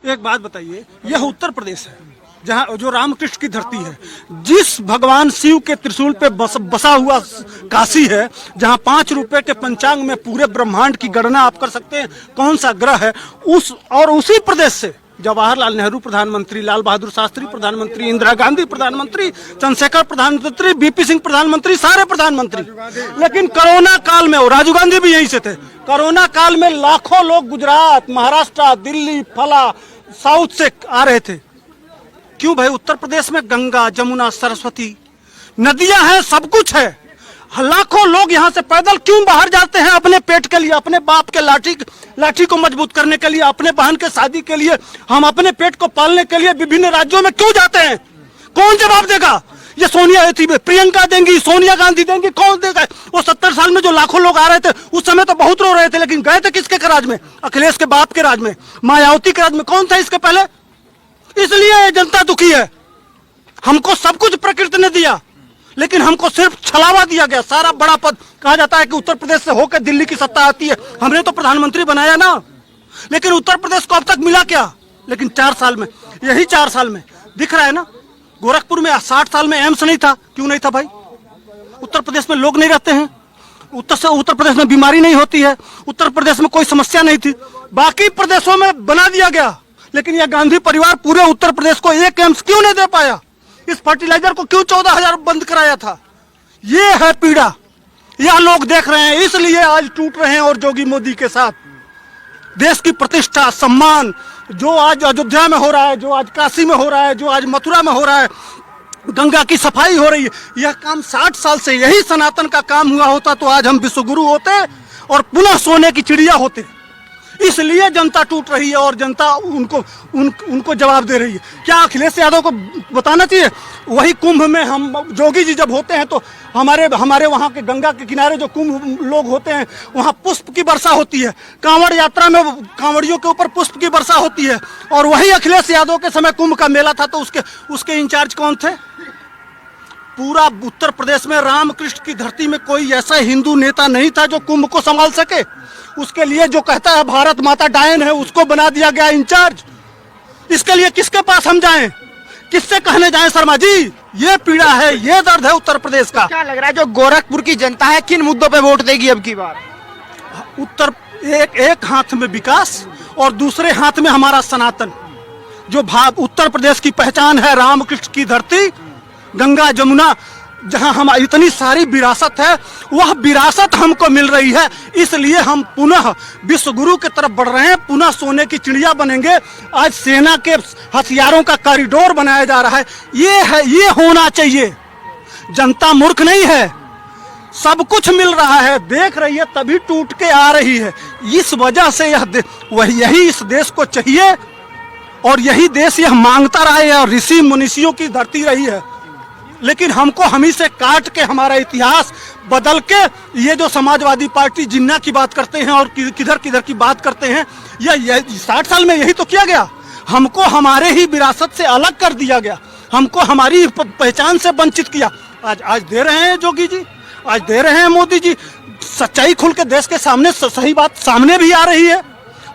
एक बात बताइए, यह उत्तर प्रदेश है जहाँ जो रामकृष्ण की धरती है, जिस भगवान शिव के त्रिशूल पे बसा हुआ काशी है, जहाँ 5 रुपए के पंचांग में पूरे ब्रह्मांड की गणना आप कर सकते हैं कौन सा ग्रह है। उसी प्रदेश से जवाहरलाल नेहरू प्रधानमंत्री, लाल बहादुर शास्त्री प्रधानमंत्री, इंदिरा गांधी प्रधानमंत्री, चंद्रशेखर प्रधानमंत्री, बीपी सिंह प्रधानमंत्री, सारे प्रधानमंत्री। लेकिन कोरोना काल में, और राजीव गांधी भी यहीं से थे, कोरोना काल में लाखों लोग गुजरात, महाराष्ट्र, दिल्ली, फला साउथ से आ रहे थे। क्यों भाई? उत्तर प्रदेश में गंगा, जमुना, सरस्वती नदियां हैं, सब कुछ है। लाखों लोग यहाँ से पैदल क्यों बाहर जाते हैं? अपने पेट के लिए, अपने बाप के लाठी को मजबूत करने के लिए, अपने बहन के शादी के लिए, हम अपने पेट को पालने के लिए विभिन्न राज्यों में क्यों जाते हैं? कौन जवाब देगा? ये सोनिया थी, प्रियंका देंगी, सोनिया गांधी देंगी, कौन देगा? वो 70 साल में जो लाखों लोग आ रहे थे उस समय तो बहुत रो रहे थे, लेकिन गए थे किसके राज में? अखिलेश के बाप के राज में, मायावती के राज में। कौन था इसके पहले? इसलिए जनता दुखी है। हमको सब कुछ प्रकृति ने दिया, लेकिन हमको सिर्फ छलावा दिया गया। सारा बड़ा पद कहा जाता है कि उत्तर प्रदेश से होकर दिल्ली की सत्ता आती है, हमने तो प्रधानमंत्री बनाया ना। लेकिन उत्तर प्रदेश को अब तक मिला क्या? लेकिन 4 साल में, यही 4 साल में दिख रहा है ना। गोरखपुर में 60 साल में एम्स नहीं था। क्यों नहीं था भाई? उत्तर प्रदेश में लोग नहीं रहते हैं, उत्तर प्रदेश में बीमारी नहीं होती है, उत्तर प्रदेश में कोई समस्या नहीं थी। बाकी प्रदेशों में बना दिया गया, लेकिन यह गांधी परिवार पूरे उत्तर प्रदेश को एक एम्स क्यों नहीं दे पाया? इस फर्टिलाइजर को क्यों 14,000 बंद कराया था? ये है पीड़ा, यह लोग देख रहे हैं, इसलिए आज टूट रहे हैं। और जोगी मोदी के साथ देश की प्रतिष्ठा, सम्मान, जो आज अयोध्या में हो रहा है, जो आज काशी में हो रहा है, जो आज मथुरा में हो रहा है, गंगा की सफाई हो रही है, यह काम 60 साल से यही सनातन का काम हुआ होता तो आज हम विश्वगुरु होते और पुनः सोने की चिड़िया होते। इसलिए जनता टूट रही है और जनता उनको जवाब दे रही है। क्या अखिलेश यादव को बताना चाहिए? वही कुंभ में हम जोगी जी जब होते हैं तो हमारे वहाँ के गंगा के किनारे जो कुंभ लोग होते हैं वहाँ पुष्प की वर्षा होती है। कांवड़ यात्रा में कांवड़ियों के ऊपर पुष्प की वर्षा होती है। और वही अखिलेश यादव के समय कुंभ का मेला था तो उसके इंचार्ज कौन थे? पूरा उत्तर प्रदेश में रामकृष्ण की धरती में कोई ऐसा हिंदू नेता नहीं था जो कुंभ को संभाल सके। उसके लिए जो कहता है भारत माता डायन है, उसको बना दिया गया इंचार्ज। इसके लिए किसके पास हम जाएं? किससे कहने जाएं? शर्मा जी, ये पीड़ा है, ये दर्द है उत्तर प्रदेश का। क्या लग रहा है जो गोरखपुर की जनता है किन मुद्दों पे वोट देगी अब की बार? एक हाथ में विकास और दूसरे हाथ में हमारा सनातन। जो उत्तर प्रदेश की पहचान है, रामकृष्ण की धरती, गंगा जमुना, जहां हम इतनी सारी विरासत है, वह विरासत हमको मिल रही है। इसलिए हम पुनः विश्वगुरु की तरफ बढ़ रहे हैं, पुनः सोने की चिड़िया बनेंगे। आज सेना के हथियारों का कॉरिडोर बनाया जा रहा है। ये होना चाहिए। जनता मूर्ख नहीं है, सब कुछ मिल रहा है, देख रही है, तभी टूट के आ रही है। इस वजह से यही इस देश को चाहिए और यही देश यह मांगता रहा है और ऋषि मुनिषियों की धरती रही है। लेकिन हमको हम ही से काट के हमारा इतिहास बदल के ये जो समाजवादी पार्टी जिन्ना की बात करते हैं और किधर किधर की बात करते हैं, यह 60 साल में यही तो किया गया। हमको हमारे ही विरासत से अलग कर दिया गया, हमको हमारी पहचान से वंचित किया। आज दे रहे हैं जोगी जी, आज दे रहे हैं मोदी जी। सच्चाई खुल के देश के सामने, सही बात सामने भी आ रही है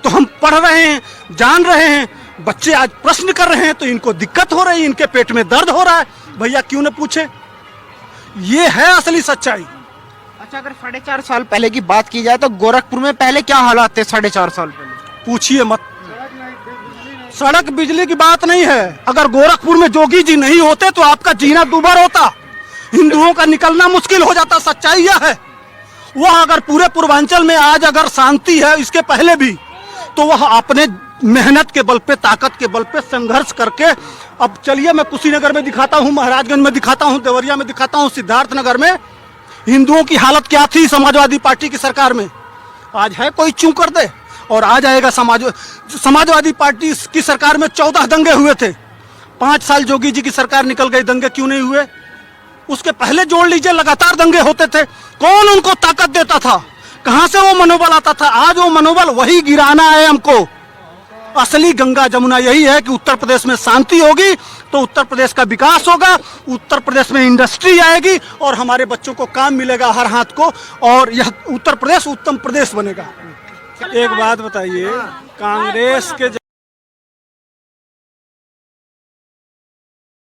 तो हम पढ़ रहे हैं, जान रहे हैं। बच्चे आज प्रश्न कर रहे हैं तो इनको दिक्कत हो रही है, इनके पेट में दर्द हो रहा है। भैया क्यों न पूछे? ये है असली सच्चाई। अच्छा, अगर 4.5 साल पहले की बात की जाए तो गोरखपुर में पहले क्या हालात थे? 4.5 साल पहले पूछिए मत। सड़क बिजली की बात नहीं है। अगर गोरखपुर में जोगी जी नहीं होते तो आपका जीना दूभर होता, हिंदुओं का निकलना मुश्किल हो जाता। सच्चाई यह है। वह अगर पूरे पूर्वांचल में आज अगर शांति है, इसके पहले भी, तो वह अपने मेहनत के बल पे, ताकत के बल पे संघर्ष करके, अब चलिए मैं कुशीनगर में दिखाता हूँ, महाराजगंज में दिखाता हूँ, देवरिया में दिखाता हूँ, सिद्धार्थनगर में हिंदुओं की हालत क्या थी समाजवादी पार्टी की सरकार में। आज है कोई चूं कर दे और आ जाएगा। समाजवादी पार्टी की सरकार में 14 दंगे हुए थे। 5 साल जोगी जी की सरकार निकल गई, दंगे क्यों नहीं हुए? उसके पहले जोड़ लीजिए, लगातार दंगे होते थे। कौन उनको ताकत देता था? कहां से वो मनोबल आता था? आज वो मनोबल वही गिराना है हमको। असली गंगा जमुना यही है कि उत्तर प्रदेश में शांति होगी तो उत्तर प्रदेश का विकास होगा, उत्तर प्रदेश में इंडस्ट्री आएगी और हमारे बच्चों को काम मिलेगा हर हाथ को, और यह उत्तर प्रदेश उत्तम प्रदेश बनेगा। एक बात बताइए, कांग्रेस के